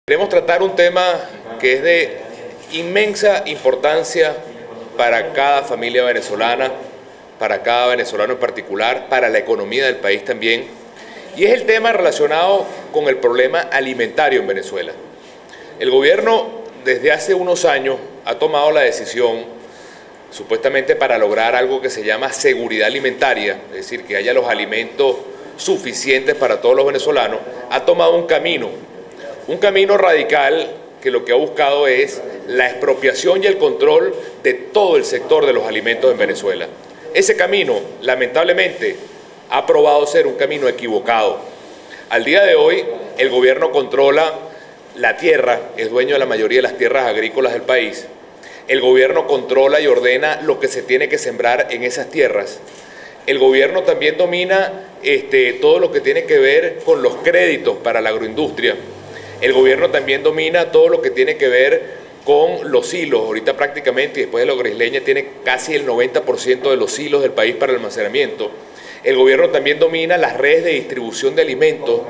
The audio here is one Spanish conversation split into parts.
Queremos tratar un tema que es de inmensa importancia para cada familia venezolana, para cada venezolano en particular, para la economía del país también, y es el tema relacionado con el problema alimentario en Venezuela. El gobierno desde hace unos años ha tomado la decisión, supuestamente para lograr algo que se llama seguridad alimentaria, es decir, que haya los alimentos suficientes para todos los venezolanos, ha tomado un camino radical que lo que ha buscado es la expropiación y el control de todo el sector de los alimentos en Venezuela. Ese camino, lamentablemente, ha probado ser un camino equivocado. Al día de hoy, el gobierno controla la tierra, es dueño de la mayoría de las tierras agrícolas del país. El gobierno controla y ordena lo que se tiene que sembrar en esas tierras. El gobierno también domina todo lo que tiene que ver con los créditos para la agroindustria. El gobierno también domina todo lo que tiene que ver con los hilos. Ahorita prácticamente, después de la agroisleña, tiene casi el 90% de los hilos del país para el almacenamiento. El gobierno también domina las redes de distribución de alimentos.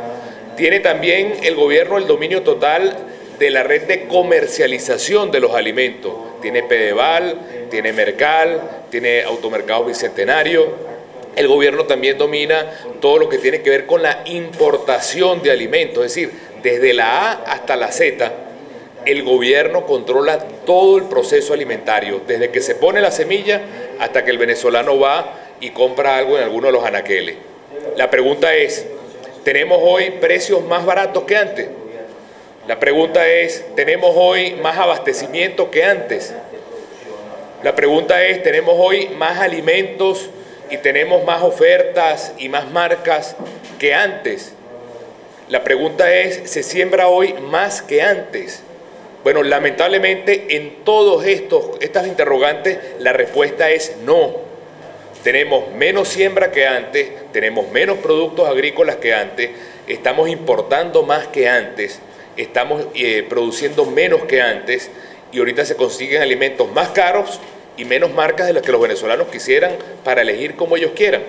Tiene también el gobierno el dominio total de la red de comercialización de los alimentos. Tiene Pedeval, tiene Mercal, tiene Automercados Bicentenario. El gobierno también domina todo lo que tiene que ver con la importación de alimentos, es decir, desde la A hasta la Z, el gobierno controla todo el proceso alimentario, desde que se pone la semilla hasta que el venezolano va y compra algo en alguno de los anaqueles. La pregunta es, ¿tenemos hoy precios más baratos que antes? La pregunta es, ¿tenemos hoy más abastecimiento que antes? La pregunta es, ¿tenemos hoy más alimentos y tenemos más ofertas y más marcas que antes? La pregunta es, ¿se siembra hoy más que antes? Bueno, lamentablemente en todos estas interrogantes la respuesta es no. Tenemos menos siembra que antes, tenemos menos productos agrícolas que antes, estamos importando más que antes, estamos produciendo menos que antes y ahorita se consiguen alimentos más caros y menos marcas de las que los venezolanos quisieran para elegir como ellos quieran.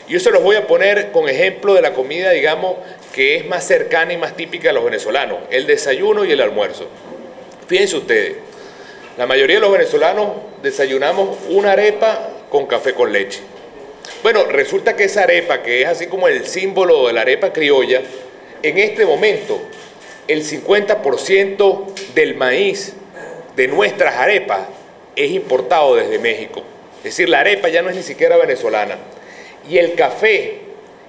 Y eso los voy a poner con ejemplo de la comida, digamos, que es más cercana y más típica de los venezolanos, el desayuno y el almuerzo. Fíjense ustedes, la mayoría de los venezolanos desayunamos una arepa con café con leche. Bueno, resulta que esa arepa, que es así como el símbolo de la arepa criolla, en este momento el 50% del maíz de nuestras arepas es importado desde México. Es decir, la arepa ya no es ni siquiera venezolana. Y el café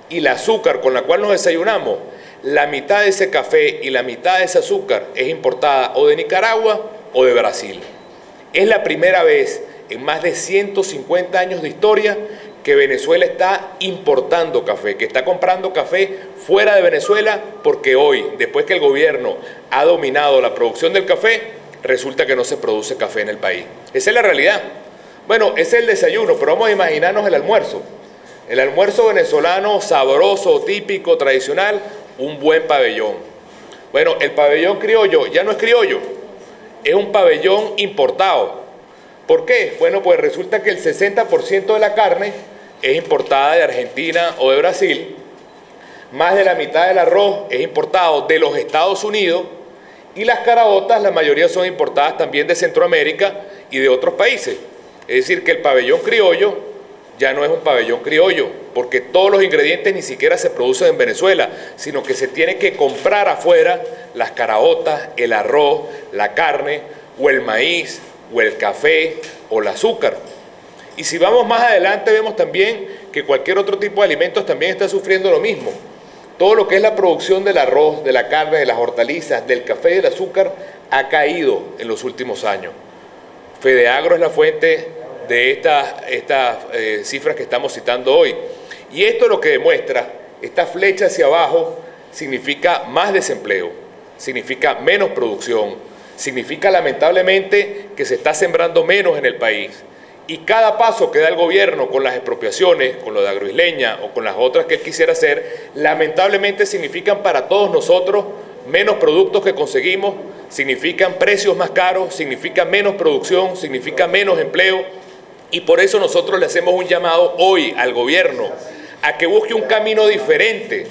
y el azúcar con la cual nos desayunamos, la mitad de ese café y la mitad de ese azúcar es importada o de Nicaragua o de Brasil. Es la primera vez en más de 150 años de historia que Venezuela está importando café, que está comprando café fuera de Venezuela, porque hoy, después que el gobierno ha dominado la producción del café, resulta que no se produce café en el país. Esa es la realidad. Bueno, ese es el desayuno, pero vamos a imaginarnos el almuerzo. El almuerzo venezolano, sabroso, típico, tradicional, un buen pabellón. Bueno, el pabellón criollo ya no es criollo, es un pabellón importado. ¿Por qué? Bueno, pues resulta que el 60% de la carne es importada de Argentina o de Brasil, más de la mitad del arroz es importado de los Estados Unidos y las caraotas, la mayoría son importadas también de Centroamérica y de otros países. Es decir, que el pabellón criollo ya no es un pabellón criollo, porque todos los ingredientes ni siquiera se producen en Venezuela, sino que se tiene que comprar afuera las caraotas, el arroz, la carne, o el maíz, o el café, o el azúcar. Y si vamos más adelante vemos también que cualquier otro tipo de alimentos también está sufriendo lo mismo. Todo lo que es la producción del arroz, de la carne, de las hortalizas, del café y del azúcar ha caído en los últimos años. Fedeagro es la fuente de estas cifras que estamos citando hoy. Y esto lo que demuestra, esta flecha hacia abajo, significa más desempleo, significa menos producción, significa lamentablemente que se está sembrando menos en el país. Y cada paso que da el gobierno con las expropiaciones, con lo de agroisleña o con las otras que él quisiera hacer, lamentablemente significan para todos nosotros menos productos que conseguimos, significan precios más caros, significa menos producción, significa menos empleo. Y por eso nosotros le hacemos un llamado hoy al gobierno a que busque un camino diferente,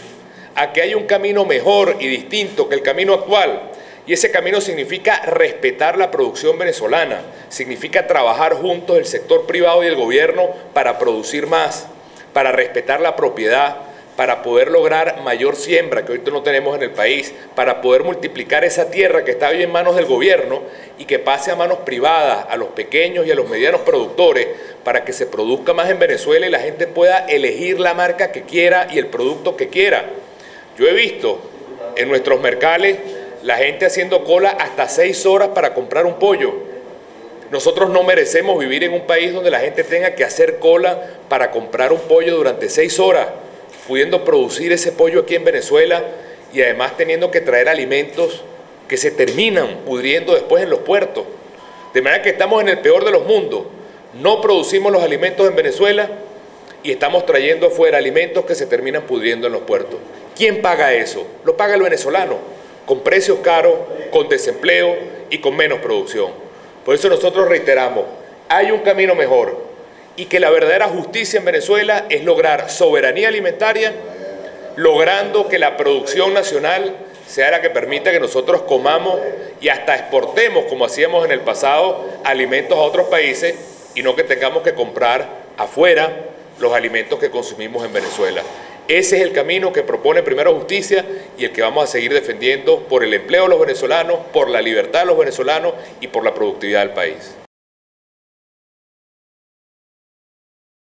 a que haya un camino mejor y distinto que el camino actual, Y ese camino significa respetar la producción venezolana, significa trabajar juntos el sector privado y el gobierno para producir más, para respetar la propiedad, para poder lograr mayor siembra que ahorita no tenemos en el país, para poder multiplicar esa tierra que está hoy en manos del gobierno y que pase a manos privadas, a los pequeños y a los medianos productores, para que se produzca más en Venezuela y la gente pueda elegir la marca que quiera y el producto que quiera. Yo he visto en nuestros mercales la gente haciendo cola hasta 6 horas para comprar un pollo. Nosotros no merecemos vivir en un país donde la gente tenga que hacer cola para comprar un pollo durante 6 horas, pudiendo producir ese pollo aquí en Venezuela y además teniendo que traer alimentos que se terminan pudriendo después en los puertos. De manera que estamos en el peor de los mundos. No producimos los alimentos en Venezuela y estamos trayendo afuera alimentos que se terminan pudriendo en los puertos. ¿Quién paga eso? Lo paga el venezolano, con precios caros, con desempleo y con menos producción. Por eso nosotros reiteramos, hay un camino mejor y que la verdadera justicia en Venezuela es lograr soberanía alimentaria, logrando que la producción nacional sea la que permita que nosotros comamos y hasta exportemos, como hacíamos en el pasado, alimentos a otros países y no que tengamos que comprar afuera los alimentos que consumimos en Venezuela. Ese es el camino que propone Primero Justicia y el que vamos a seguir defendiendo por el empleo de los venezolanos, por la libertad de los venezolanos y por la productividad del país.